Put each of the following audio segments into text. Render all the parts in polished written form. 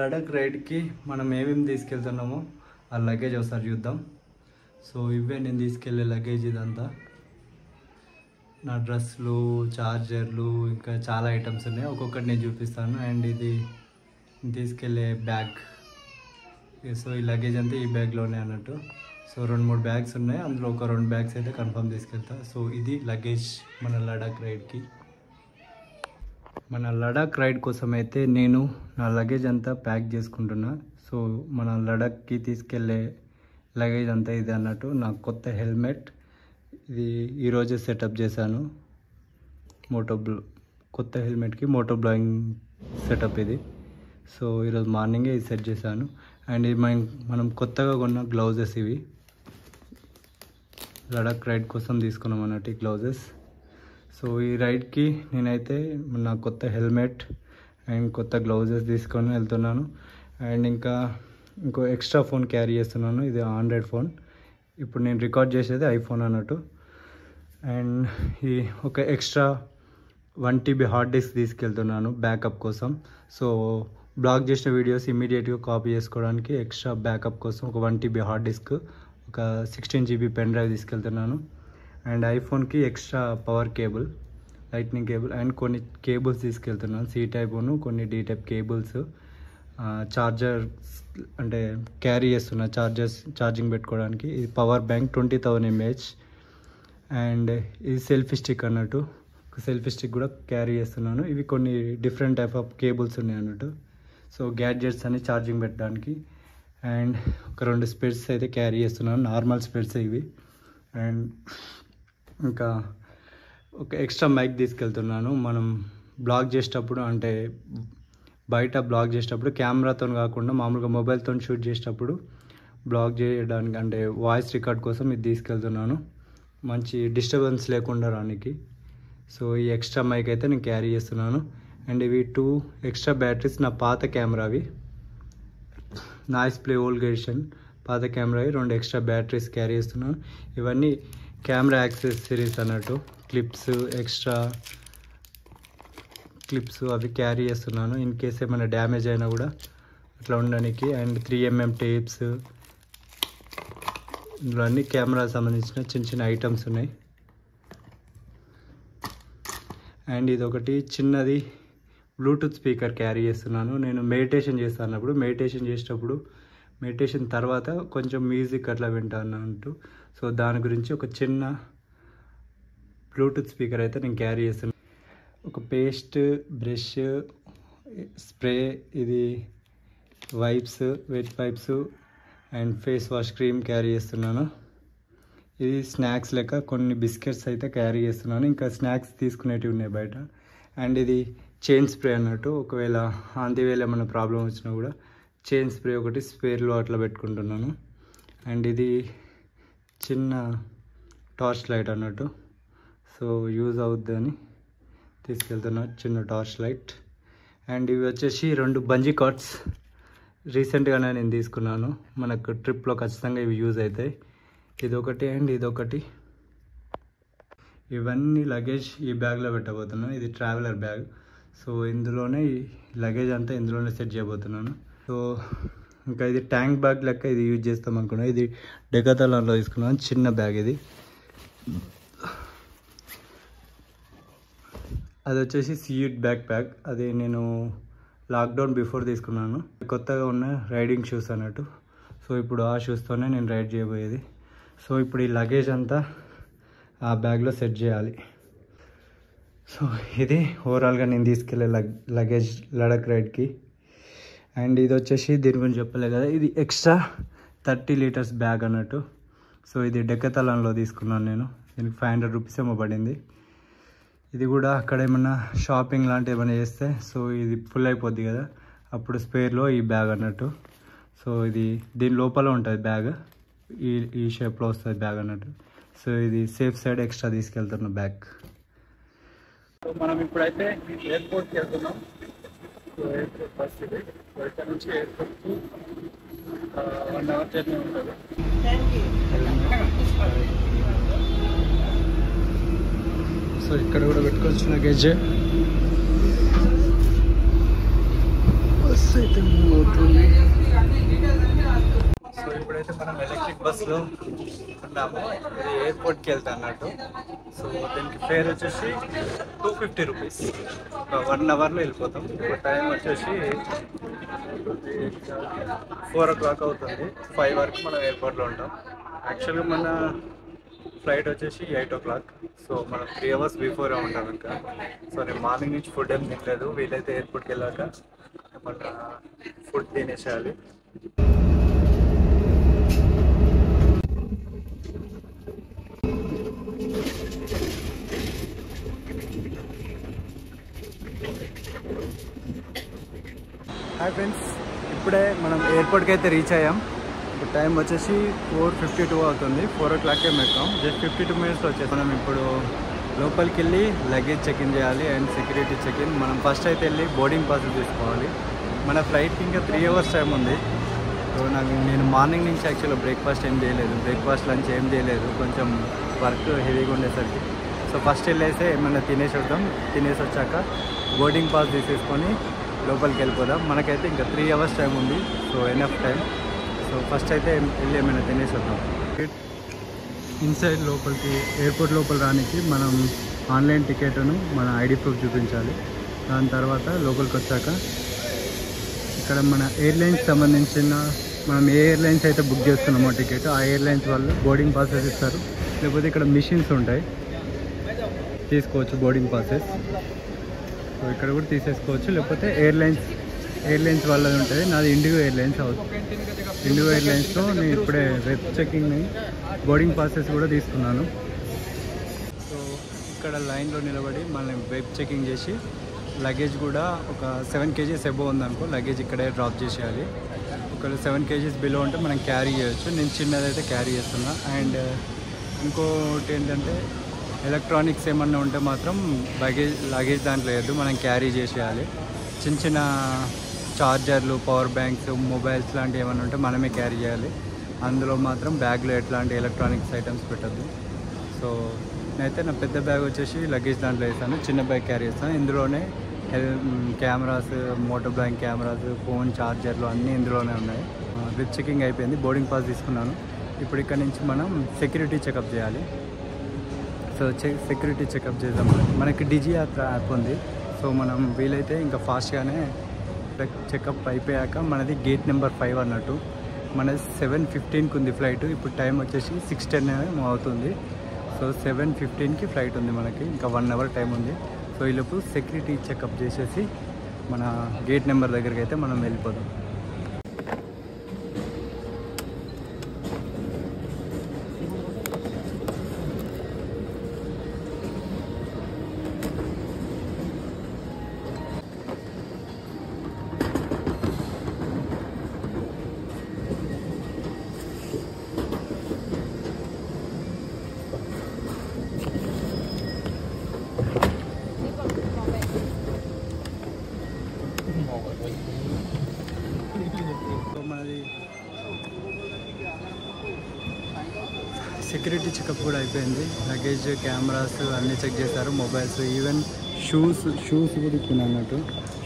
లడఖ్ రైడ్కి మనం ఏమేమి తీసుకెళ్తున్నామో ఆ లగేజ్ ఒకసారి చూద్దాం. సో ఇవే నేను తీసుకెళ్ళే లగేజ్. ఇదంతా నా డ్రెస్లు, చార్జర్లు, ఇంకా చాలా ఐటమ్స్ ఉన్నాయి. ఒక్కొక్కటి నేను చూపిస్తాను. అండ్ ఇది తీసుకెళ్ళే బ్యాగ్. సో ఈ లగేజ్ అంతా ఈ బ్యాగ్లోనే అన్నట్టు. సో 2-3 బ్యాగ్స్ ఉన్నాయి. అందులో ఒక 2 బ్యాగ్స్ అయితే కన్ఫర్మ్ తీసుకెళ్తా. సో ఇది లగేజ్ మన లడాక్ రైడ్కి. మన లడాక్ రైడ్ కోసం అయితే నేను నా లగేజ్ అంతా ప్యాక్ చేసుకుంటున్నా. సో మన లడాక్కి తీసుకెళ్ళే లగేజ్ అంతా ఇది అన్నట్టు. నా కొత్త హెల్మెట్ ఇది ఈరోజే సెటప్ చేశాను. కొత్త హెల్మెట్కి మోటో బ్లాగింగ్ సెటప్ ఇది. సో ఈరోజు మార్నింగే ఇది సెట్ చేశాను. అండ్ ఇది మనం కొత్తగా కొన్న గ్లౌజెస్ ఇవి. లడాక్ రైడ్ కోసం తీసుకున్నాం అన్నట్టు ఈ గ్లౌజెస్. సో ఈ రైడ్కి నేనైతే నా కొత్త హెల్మెట్ అండ్ కొత్త గ్లౌజెస్ తీసుకొని వెళ్తున్నాను. అండ్ ఇంకో ఎక్స్ట్రా ఫోన్ క్యారీ చేస్తున్నాను. ఇది ఆండ్రాయిడ్ ఫోన్. ఇప్పుడు నేను రికార్డ్ చేసేది ఐఫోన్ అన్నట్టు. అండ్ ఈ ఒక ఎక్స్ట్రా 1 TB హార్డ్ డిస్క్ తీసుకెళ్తున్నాను బ్యాకప్ కోసం. సో బ్లాగ్ చేసిన వీడియోస్ ఇమీడియట్గా కాపీ చేసుకోవడానికి ఎక్స్ట్రా బ్యాకప్ కోసం ఒక 1 TB హార్డ్ డిస్క్, ఒక 16 GB పెన్ డ్రైవ్ తీసుకెళ్తున్నాను. అండ్ ఐఫోన్కి extra power cable, lightning cable and కొన్ని కేబుల్స్ తీసుకెళ్తున్నాను. C టైప్, కొన్ని D టైప్ కేబుల్స్. చార్జర్ అంటే క్యారీ చేస్తున్నా, ఛార్జింగ్ పెట్టుకోవడానికి. ఇది పవర్ బ్యాంక్ 20,000 mAh. అండ్ ఇది సెల్ఫీ స్టిక్ అన్నట్టు. సెల్ఫీ స్టిక్ కూడా క్యారీ చేస్తున్నాను. ఇవి కొన్ని డిఫరెంట్ టైప్ ఆఫ్ కేబుల్స్ ఉన్నాయి అన్నట్టు. సో గ్యాడ్జెట్స్ అని ఛార్జింగ్ పెట్టడానికి. అండ్ ఒక 2 స్పెట్స్ అయితే క్యారీ చేస్తున్నాను, నార్మల్ స్పెట్స్ ఇవి. అండ్ ఇంకా ఒక ఎక్స్ట్రా మైక్ తీసుకెళ్తున్నాను. మనం బ్లాగ్ చేసేటప్పుడు, అంటే బయట బ్లాగ్ చేసేటప్పుడు కెమెరాతో కాకుండా మామూలుగా మొబైల్తో షూట్ చేసేటప్పుడు బ్లాగ్ చేయడానికి, అంటే వాయిస్ రికార్డ్ కోసం ఇది తీసుకెళ్తున్నాను, మంచి డిస్టర్బెన్స్ లేకుండా రానికి. సో ఈ ఎక్స్ట్రా మైక్ అయితే నేను క్యారీ చేస్తున్నాను. అండ్ ఇవి 2 ఎక్స్ట్రా బ్యాటరీస్, నా పాత కెమెరావి, నాయిస్ ప్లే ఓల్డ్ ఎడిషన్ పాత కెమెరావి. 2 ఎక్స్ట్రా బ్యాటరీస్ క్యారీ చేస్తున్నాను. ఇవన్నీ కెమెరా యాక్సెసరీస్ అన్నట్టు. క్లిప్స్, ఎక్స్ట్రా క్లిప్స్ అవి క్యారీ చేస్తున్నాను ఇన్ కేస్ ఏమైనా డ్యామేజ్ అయినా కూడా అట్లా ఉండడానికి. అండ్ 3mm టేప్స్, ఇందులో అన్ని కెమెరా సంబంధించిన చిన్న ఐటమ్స్ ఉన్నాయి. అండ్ ఇది ఒకటి చిన్నది బ్లూటూత్ స్పీకర్ క్యారీ చేస్తున్నాను. నేను మెడిటేషన్ చేస్తున్నప్పుడు, మెడిటేషన్ తర్వాత కొంచెం మ్యూజిక్ అట్లా వింటాను అంటూ. సో దాని గురించి ఒక చిన్న బ్లూటూత్ స్పీకర్ అయితే నేను క్యారీ చేస్తున్నాను. ఒక పేస్ట్, బ్రష్, స్ప్రే, ఇది wipes, wet wipes and face wash cream carry చేస్తున్నాను. ఇది స్నాక్స్ లెక్క కొన్ని బిస్కెట్స్ అయితే క్యారీ చేస్తున్నాను. ఇంకా స్నాక్స్ తీసుకునేటివి ఉన్నాయి బయట. అండ్ ఇది చైన్ స్ప్రే అన్నట్టు. ఒకవేళ ఆంటీవేళ ఏమైనా ప్రాబ్లం వచ్చినా కూడా చైన్ స్ప్రే ఒకటి స్పేర్లో అట్లా పెట్టుకుంటున్నాను. అండ్ ఇది చిన్న టార్చ్ లైట్ అన్నట్టు. సో యూజ్ అవుద్ది అని తీసుకెళ్తున్నా, చిన్న టార్చ్ లైట్. అండ్ ఇవి వచ్చేసి 2 బంజీ కార్డ్స్ రీసెంట్గానే నేను తీసుకున్నాను. మనకు ట్రిప్లో ఖచ్చితంగా ఇవి యూజ్ అవుతాయి. ఇదొకటి అండ్ ఇదొకటి. ఇవన్నీ లగేజ్ ఈ బ్యాగ్లో పెట్టబోతున్నాను. ఇది ట్రావెలర్ బ్యాగ్. సో ఇందులోనే ఈ లగేజ్ అంతా ఇందులోనే సెట్ చేయబోతున్నాను. సో ఇంకా ఇది ట్యాంక్ బ్యాగ్ లెక్క ఇది యూజ్ చేస్తాం అనుకున్నాను. ఇది డెకాథలాన్లో తీసుకున్నాను, చిన్న బ్యాగ్ ఇది. అది వచ్చేసి సీయూట్ బ్యాక్ ప్యాక్. అది నేను లాక్డౌన్ బిఫోర్ తీసుకున్నాను. కొత్తగా ఉన్న రైడింగ్ షూస్ అన్నట్టు. సో ఇప్పుడు ఆ షూస్తోనే నేను రైడ్ చేయబోయేది. సో ఇప్పుడు ఈ లగేజ్ అంతా ఆ బ్యాగ్లో సెట్ చేయాలి. సో ఇది ఓవరాల్గా నేను తీసుకెళ్ళే లగేజ్ లడాక్ రైడ్కి. అండ్ ఇది వచ్చేసి దీని గురించి చెప్పలే కదా, ఇది ఎక్స్ట్రా 30 లీటర్స్ బ్యాగ్ అన్నట్టు. సో ఇది డెకాథలాన్లో తీసుకున్నాను నేను. దీనికి 500 రూపీస్ ఏమో పడింది. ఇది కూడా అక్కడ ఏమన్నా షాపింగ్ లాంటివి ఏమైనా చేస్తే సో ఇది ఫుల్ అయిపోద్ది కదా, అప్పుడు స్పేర్లో ఈ బ్యాగ్ అన్నట్టు. సో ఇది దీని లోపల ఉంటుంది బ్యాగ్, ఈ షేప్లో వస్తుంది బ్యాగ్ అన్నట్టు. సో ఇది సేఫ్ సైడ్ ఎక్స్ట్రా తీసుకెళ్తున్న బ్యాగ్. సో మనం ఇప్పుడైతే ఎయిర్పోర్ట్కి వెళ్తున్నాం. సో ఎయిర్పోర్ట్ బస్ ఇది. ఇక్కడ నుంచి ఎయిర్పోర్ట్కి 1 అవర్ జర్నీ ఉంటుంది. సో ఇక్కడ కూడా పెట్టుకోవచ్చు లగేజ్. బస్ బస్ అయితే మూవ్ అవుతుంది. సో ఇప్పుడైతే మనం ఎలక్ట్రిక్ బస్లో ఉన్నాము. ఇది ఎయిర్పోర్ట్కి వెళ్తా అన్నట్టు. సో దీనికి ఫేర్ వచ్చేసి 250 రూపీస్. ఒక 1 అవర్లో వెళ్ళిపోతాం. ఇప్పుడు టైం వచ్చేసి 4 o'clock అవుతుంది. 5 వరకు మనం ఎయిర్పోర్ట్లో ఉంటాం. యాక్చువల్గా మన ఫ్లైట్ వచ్చేసి 8 o'clock. సో మనం 3 hours బిఫోరే ఉంటాం ఇంకా. సో నేను మార్నింగ్ నుంచి ఫుడ్ ఏం తినలేదు. వీలైతే ఎయిర్పోర్ట్కి వెళ్ళాక మన ఫుడ్ తినేసేయాలి. హాయ్ ఫ్రెండ్స్, ఇప్పుడే మనం ఎయిర్పోర్ట్కి అయితే రీచ్ అయ్యాం. ఇప్పుడు టైం వచ్చేసి 4:52 అవుతుంది. 4 o'clock ఎక్కాం. జస్ట్ 52 minutesలో వచ్చేసి మనం ఇప్పుడు లోపలికి వెళ్ళి లగేజ్ చెక్ ఇన్ చేయాలి అండ్ సెక్యూరిటీ చెక్ ఇన్. మనం ఫస్ట్ అయితే వెళ్ళి బోర్డింగ్ పాస్ తీసుకోవాలి. మన ఫ్లైట్కి ఇంకా 3 hours టైం ఉంది. సో నేను మార్నింగ్ నుంచి యాక్చువల్గా బ్రేక్ఫాస్ట్ ఏం చేయలేదు, లంచ్ ఏం చేయలేదు. కొంచెం వర్క్ హెవీగా ఉండేసరికి సో ఫస్ట్ వెళ్ళేసి ఏమన్నా తినేసి వచ్చాక బోర్డింగ్ పాస్ తీసేసుకొని లోపలికి వెళ్ళిపోదాం. మనకైతే ఇంకా 3 hours టైం ఉంది. So enough time. So first అయితే వెళ్ళి ఏమైనా తినేసి వద్దాం. ఇన్సైడ్ లోపలికి ఎయిర్పోర్ట్ లోపల రానికి మనం ఆన్లైన్ టికెట్ను మన ఐడి ప్రూఫ్ చూపించాలి. దాని తర్వాత లోపలికి వచ్చాక ఇక్కడ మన ఎయిర్లైన్స్ సంబంధించిన మనం ఏ ఎయిర్లైన్స్ అయితే బుక్ చేస్తున్నామో టికెట్, ఆ ఎయిర్లైన్స్ వాళ్ళు బోర్డింగ్ పాసెస్ ఇస్తారు. లేకపోతే ఇక్కడ మిషన్స్ ఉంటాయి, తీసుకోవచ్చు బోర్డింగ్ పాసెస్. సో ఇక్కడ కూడా తీసేసుకోవచ్చు. లేకపోతే ఎయిర్లైన్స్ వాళ్ళది ఉంటుంది. నాది ఇండిగో ఎయిర్లైన్స్ అవుతుంది. ఇండిగో ఎయిర్లైన్స్లో నేను ఇప్పుడే వెబ్ చెకింగ్ బోర్డింగ్ పాసెస్ కూడా తీసుకున్నాను. సో ఇక్కడ లైన్లో నిలబడి మనం వెబ్ చెకింగ్ చేసి లగేజ్ కూడా ఒక 7 kgs ఎబో ఉందనుకో లగేజ్ ఇక్కడే డ్రాప్ చేసేయాలి. ఒకవేళ 7 kgs బిలో ఉంటే మనం క్యారీ చేయొచ్చు. నేను చిన్నదైతే క్యారీ చేస్తున్నా. అండ్ ఇంకోటి ఏంటంటే ఎలక్ట్రానిక్స్ ఏమన్నా ఉంటే మాత్రం లగేజ్ దాంట్లో వేయద్దు, మనం క్యారీ చేసేయాలి. చిన్న చార్జర్లు, పవర్ బ్యాంక్స్, మొబైల్స్ లాంటివి ఏమైనా ఉంటే మనమే క్యారీ చేయాలి. అందులో మాత్రం బ్యాగ్లో ఎట్లాంటి ఎలక్ట్రానిక్స్ ఐటమ్స్ పెట్టద్దు. సో నేనైతే నా పెద్ద బ్యాగ్ వచ్చేసి లగేజ్ దాంట్లో వేస్తాను, చిన్న బ్యాగ్ క్యారీ చేస్తాను. ఇందులోనే cameras, motor bank cameras, phone ఛార్జర్లు అన్నీ ఇందులోనే ఉన్నాయి. వెబ్ చెకింగ్ అయిపోయింది, బోర్డింగ్ పాస్ తీసుకున్నాను. ఇప్పుడు ఇక్కడ నుంచి మనం సెక్యూరిటీ చెకప్ చేయాలి. సో సెక్యూరిటీ చెకప్ చేద్దాం. మనకి డిజి యాప్ ఉంది. సో మనం వీలైతే ఇంకా ఫాస్ట్గానే చెకప్ అయిపోయాక మనది గేట్ నెంబర్ 5 అన్నట్టు. మనది 7:15కి ఉంది ఫ్లైట్. ఇప్పుడు టైం వచ్చేసి 6:10 అవుతుంది. సో 7:15కి ఫ్లైట్ ఉంది మనకి. ఇంకా 1 hour టైం ఉంది. సో ఈలోపు సెక్యూరిటీ చెకప్ చేసేసి మన గేట్ నెంబర్ దగ్గరికి అయితే మనం వెళ్ళిపోదాం. మనది సెక్యూరిటీ చెకప్ కూడా అయిపోయింది. లగేజ్, కెమెరాస్ అన్నీ చెక్ చేశారు, మొబైల్స్, ఈవెన్ షూస్ కూడా ఇప్పింది అన్నట్టు.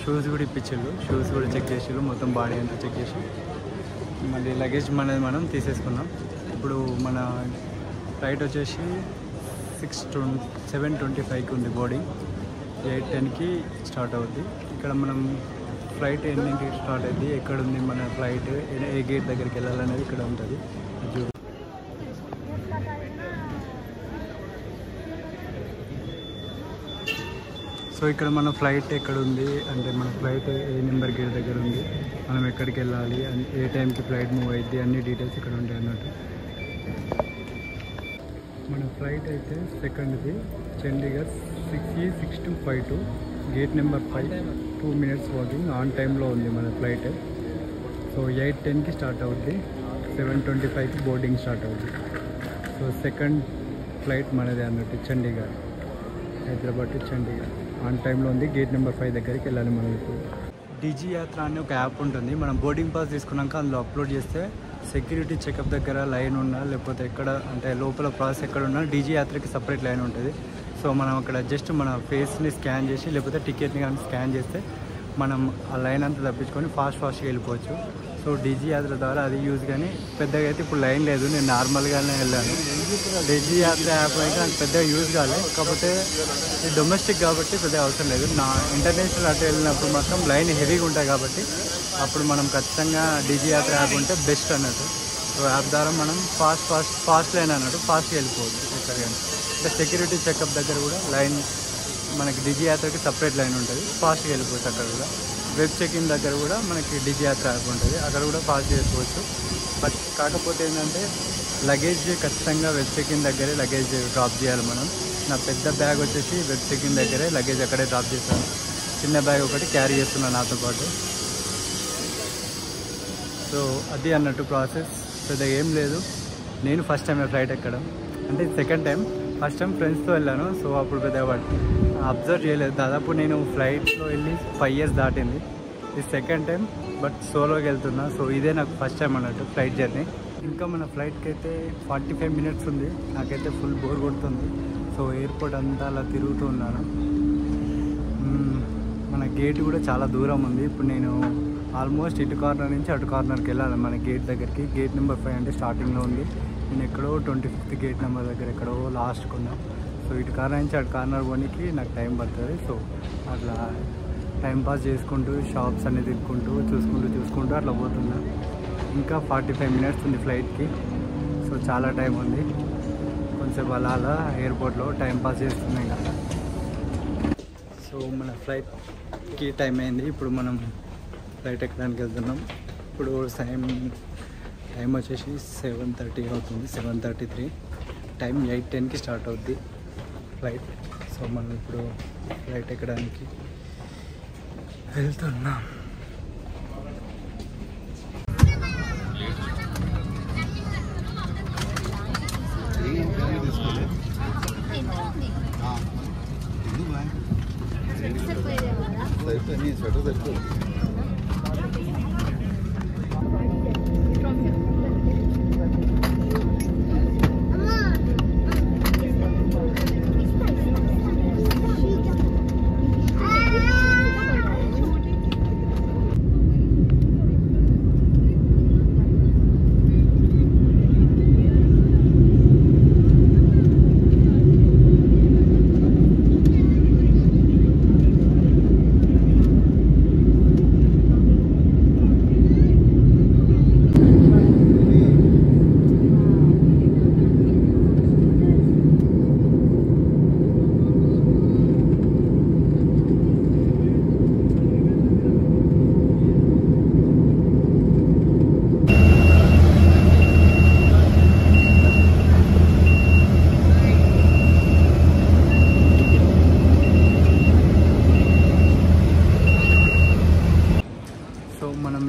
షూస్ కూడా ఇప్పించారు. షూస్ కూడా చెక్ చేసారు. మొత్తం బాడీ అంతా చెక్ చేసి మళ్ళీ లగేజ్ మనది మనం తీసేసుకున్నాం. ఇప్పుడు మన ఫ్లైట్ వచ్చేసి 7:25కి ఉంది బోర్డింగ్. 8:10కి స్టార్ట్ అవుద్ది. ఇక్కడ మనం ఫ్లైట్ ఎన్నింటికి స్టార్ట్ అయింది, ఎక్కడ ఉంది మన ఫ్లైట్, ఏ గేట్ దగ్గరికి వెళ్ళాలనేది ఇక్కడ ఉంటుంది. సో ఇక్కడ మన ఫ్లైట్ ఎక్కడ ఉంది అంటే మన ఫ్లైట్ ఏ నెంబర్ గేట్ దగ్గర ఉంది, మనం ఎక్కడికి వెళ్ళాలి, ఏ టైంకి ఫ్లైట్ మూవ్ అయింది, అన్ని డీటెయిల్స్ ఇక్కడ ఉంటాయి అన్నట్టు. మన ఫ్లైట్ అయితే సెకండ్ది Chandigarh 6E6252 gate number 5, 2 minutes walking on టైంలో ఉంది మన ఫ్లైట్. సో 8:10కి స్టార్ట్ అవుద్ది. 7:25కి బోర్డింగ్ స్టార్ట్ అవుద్ది. సో సెకండ్ ఫ్లైట్ మనది అన్నట్టు చండీగఢ్, హైదరాబాద్ టు చండీగఢ్. ఆన్ టైంలో ఉంది. గేట్ నెంబర్ 5 దగ్గరికి వెళ్ళాలి మనం. ఇప్పుడు డిజి యాత్ర అని ఒక యాప్ ఉంటుంది. మనం బోర్డింగ్ పాస్ తీసుకున్నాక అందులో అప్లోడ్ చేస్తే సెక్యూరిటీ చెకప్ దగ్గర లైన్ ఉన్నా లేకపోతే ఎక్కడ అంటే లోపల ప్రాసెస్ ఎక్కడ ఉన్నా డిజి యాత్రకి సపరేట్ లైన్ ఉంటుంది. సో మనం అక్కడ జస్ట్ మన ఫేస్ని స్కాన్ చేసి లేకపోతే టికెట్ని కానీ స్కాన్ చేస్తే మనం ఆ లైన్ అంతా తప్పించుకొని ఫాస్ట్గా వెళ్ళిపోవచ్చు. సో డీజీ యాత్ర ద్వారా అది యూజ్, కానీ పెద్దగా అయితే ఇప్పుడు లైన్ లేదు. నేను నార్మల్గానే వెళ్ళాను. డీజీ యాత్ర యాప్ అయితే నాకు పెద్దగా యూజ్ కాలేదు, కాకపోతే ఇది డొమెస్టిక్ కాబట్టి పెద్దగా అవసరం లేదు. నా ఇంటర్నేషనల్ అటు వెళ్ళినప్పుడు మాత్రం లైన్ హెవీగా ఉంటాయి కాబట్టి అప్పుడు మనం ఖచ్చితంగా డీజీ యాత్ర యాప్ ఉంటే బెస్ట్ అన్నట్టు. సో యాప్ ద్వారా మనం ఫాస్ట్ లైన్ అన్నట్టు ఫాస్ట్గా వెళ్ళిపోవచ్చు ఎక్కడ కానీ. ఇంకా సెక్యూరిటీ చెకప్ దగ్గర కూడా లైన్ మనకి డీజీ యాత్రకి సపరేట్ లైన్ ఉంటుంది, ఫాస్ట్గా వెళ్ళిపోవచ్చు అక్కడ కూడా. వెబ్ చెకింగ్ దగ్గర కూడా మనకి డీజీ యాత్ర యాప్ ఉంటుంది, అక్కడ కూడా ఫాస్ట్ చేసుకోవచ్చు. బట్ కాకపోతే ఏంటంటే లగేజ్ ఖచ్చితంగా వెబ్ చెకింగ్ దగ్గరే లగేజ్ డ్రాప్ చేయాలి మనం. నా పెద్ద బ్యాగ్ వచ్చేసి వెబ్ చెకింగ్ దగ్గరే లగేజ్ అక్కడే డ్రాప్ చేస్తాను. చిన్న బ్యాగ్ ఒకటి క్యారీ చేస్తున్నాను నాతో పాటు. సో అది అన్నట్టు ప్రాసెస్, పెద్దగా ఏం లేదు. నేను ఫస్ట్ టైం ఫ్లైట్ ఎక్కడం, అంటే సెకండ్ టైం. ఫస్ట్ టైం ఫ్రెండ్స్తో వెళ్ళాను, సో అప్పుడు పెద్దగా అబ్జర్వ్ చేయలేదు. దాదాపు నేను ఫ్లైట్లో వెళ్ళి 5 years దాటింది. ఇది సెకండ్ టైం, బట్ సోలోకి వెళ్తున్నా. సో ఇదే నాకు ఫస్ట్ టైం అన్నట్టు ఫ్లైట్ జర్నీ. ఇంకా మన ఫ్లైట్కి అయితే 45 minutes ఉంది. నాకైతే ఫుల్ బోర్ కొడుతుంది. సో ఎయిర్పోర్ట్ అంతా అలా తిరుగుతూ ఉన్నాను. మన గేట్ కూడా చాలా దూరం ఉంది. ఇప్పుడు నేను ఆల్మోస్ట్ ఇటు కార్నర్ నుంచి అటు కార్నర్కి వెళ్ళాలి మన గేట్ దగ్గరికి. గేట్ నెంబర్ 5 అంటే స్టార్టింగ్లో ఉంది. నేను ఎక్కడో 25th గేట్ నెంబర్ దగ్గర ఎక్కడో లాస్ట్కి ఉన్నా. సో ఇటు కార్నర్ నుంచి అటు కార్నర్ పోనీకి నాకు టైం పడుతుంది. సో అట్లా టైంపాస్ చేసుకుంటూ షాప్స్ అన్నీ తిరుగుకుంటూ చూసుకుంటూ అట్లా పోతున్నా. ఇంకా 45 minutes ఉంది ఫ్లైట్కి. సో చాలా టైం ఉంది. కొంచెం అలా ఎయిర్పోర్ట్లో టైంపాస్ చేస్తున్నాయి కదా. సో మన ఫ్లైట్కి టైం అయింది. ఇప్పుడు మనం ఫ్లైట్ ఎక్కడానికి వెళ్తున్నాం. ఇప్పుడు టైం వచ్చేసి 7:30 అవుతుంది, 7:33. టైం 8:10కి స్టార్ట్ అవుద్ది ఫ్లైట్. సో మనం ఇప్పుడు ఫ్లైట్ ఎక్కడానికి వెళ్తున్నాం.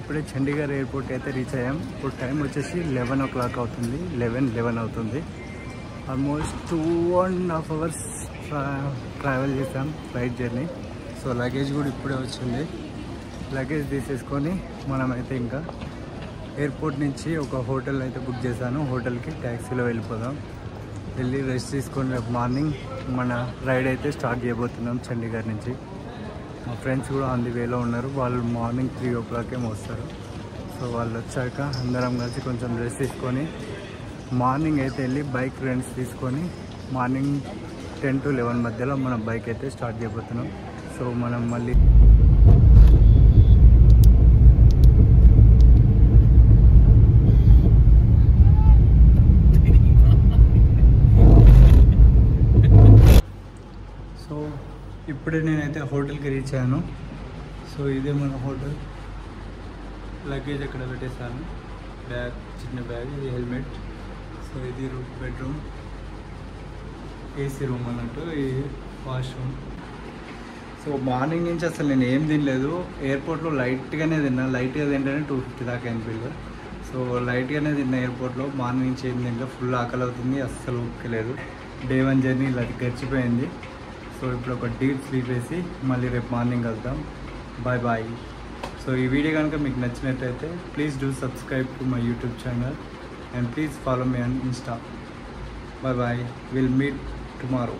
ఇప్పుడే చండీగఢ్ ఎయిర్పోర్ట్కి అయితే రీచ్ అయ్యాం. ఇప్పుడు టైం వచ్చేసి 11 o'clock అవుతుంది, 11 అవుతుంది. ఆల్మోస్ట్ 2.5 hours ట్రావెల్ చేసాం ఫ్లైట్ జర్నీ. సో లగేజ్ కూడా ఇప్పుడే వచ్చింది. లగేజ్ తీసేసుకొని మనమైతే ఇంకా ఎయిర్పోర్ట్ నుంచి ఒక హోటల్ అయితే బుక్ చేశాను. హోటల్కి ట్యాక్సీలో వెళ్ళిపోదాం. వెళ్ళి రెస్ట్ తీసుకొని రేపు మార్నింగ్ మన రైడ్ అయితే స్టార్ట్ చేయబోతున్నాం చండీగఢ్ నుంచి. మా ఫ్రెండ్స్ కూడా ఆన్ ది వేలో ఉన్నారు. వాళ్ళు మార్నింగ్ 3 o'clock వస్తారు. సో వాళ్ళు వచ్చాక అందరం కలిసి కొంచెం రెస్ట్ తీసుకొని మార్నింగ్ అయితే వెళ్ళి బైక్ రెంట్స్ తీసుకొని మార్నింగ్ 10 to 11 మధ్యలో మనం బైక్ అయితే స్టార్ట్ చేయబోతున్నాం. సో మనం మళ్ళీ ఇప్పుడే నేనైతే హోటల్కి రీచ్ అయ్యాను. సో ఇదే మన హోటల్. లగేజ్ అక్కడ పెట్టేశాను, బ్యాగ్, చిన్న బ్యాగ్, ఇది హెల్మెట్. సో ఇది బెడ్రూమ్, ఏసీ రూమ్ అన్నట్టు, ఇది వాష్రూమ్. సో మార్నింగ్ నుంచి అసలు నేను ఏం తినలేదు. ఎయిర్పోర్ట్లో లైట్గానే తిన్నా. లైట్గా తింటేనే 250 దాకా అయింది బిల్లు. సో లైట్గానే తిన్నా ఎయిర్పోర్ట్లో. మార్నింగ్ నుంచి ఏం తింటే ఫుల్ ఆకలి అవుతుంది, అస్సలు ఓకేలేదు. Day 1 జర్నీ ఇలా గడిచిపోయింది. సో ఇప్పుడు ఒక డీప్ స్లీప్ వేసి మళ్ళీ రేపు మార్నింగ్ వెళ్తాం. Bye bye. సో ఈ వీడియో కనుక మీకు నచ్చినట్టయితే please do subscribe to my YouTube channel and please follow me on Insta. Bye bye. Will meet tomorrow.